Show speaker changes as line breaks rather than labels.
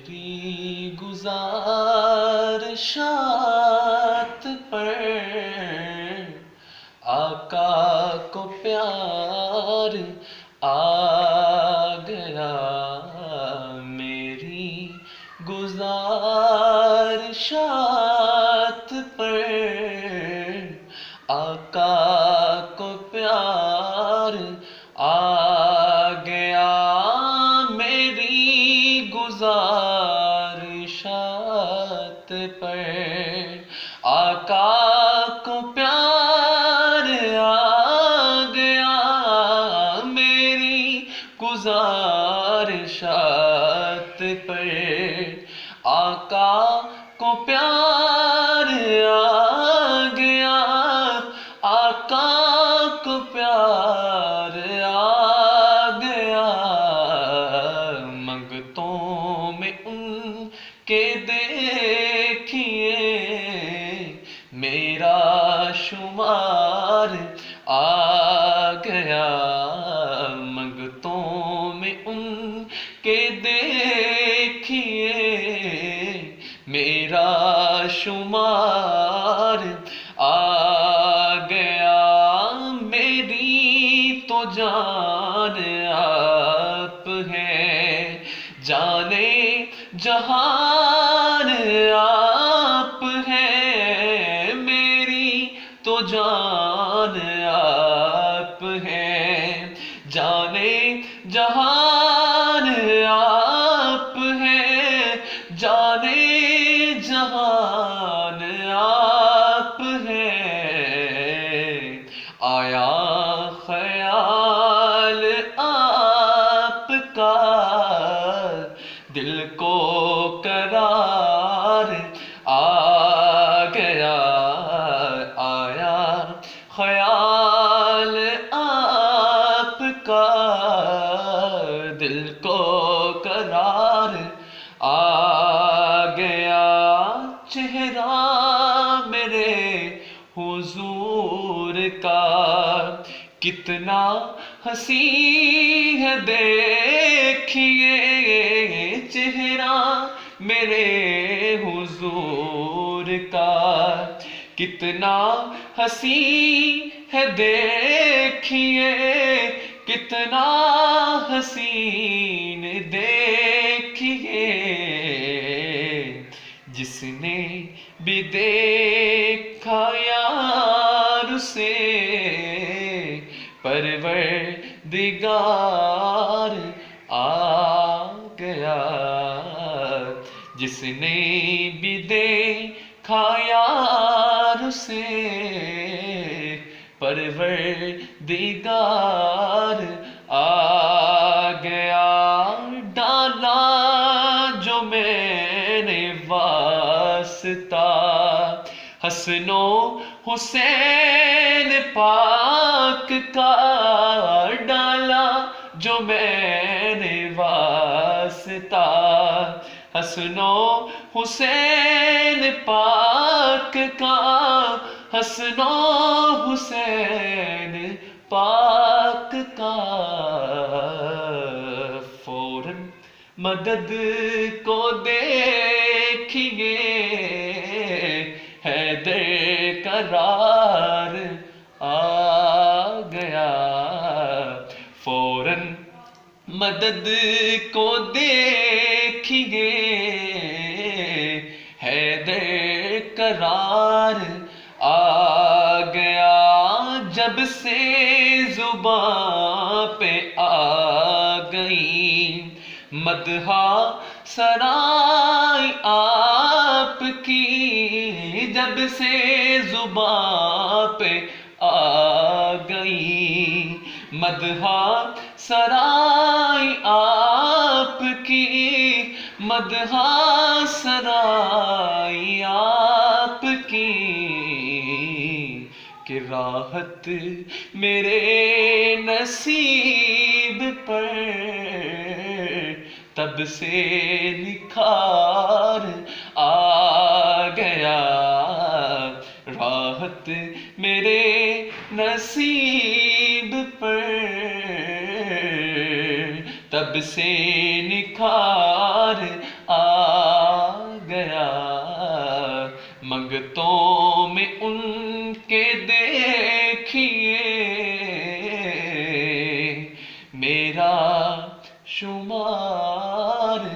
میری گزارشات پر آقا کو پیار آ گیا، میری گزارشات پر آقا کو پیار آ گیا، میری گزارشات پر آقا کو پیار آ گیا، میری گزارشات پر آقا کو پیار آ گیا، آقا کو پیار آ گیا، منگتوں میں ان کے دیکھیے میرا شمار آ گیا، منگتوں میں ان کے دیکھیے میرا شمار آ گیا، میری تو جان آپ ہیں، جانے جہان آپ ہیں، میری تو جان آپ ہیں، جانے جہان آپ ہیں، جانے جہان آپ ہیں، آیا خیال آپ کا دل کو قرار آ گیا، آیا خیال آپ کا دل کو قرار آ گیا، چہرہ میرے حضور کا کتنا حسین ہے دیکھیے، چہرہ میرے حضور کا کتنا حسین ہے دیکھیے، کتنا حسین دیکھیے، جس نے بھی دیکھا یار اسے پروردگار آ گیا، جس نے بھی دیکھا یار اسے پروردگار آ گیا، ڈالا جو میں نے واسطہ حسن و حسین پاک کا، ڈالا جو میں نے واسطہ حسن و حسین پاک کا، حسن و حسین پاک کا، فوراً مدد کو دیکھیے حیدر قرار آ گیا، فوراً مدد کو دیکھیے حیدر قرار آ گیا، جب سے زباں پہ آ گئی مدح سرائی آپ کی، جب سے زباں پہ آ گئی مدح سرائی آپ کی، مدح سرائی آپ کی، کہ راحت میرے نصیب پر تب سے نکھار آ گیا، راحت میرے نصیب پر تب رب سے نکھار آ گیا، منگتوں میں ان کے دیکھیے میرا شمار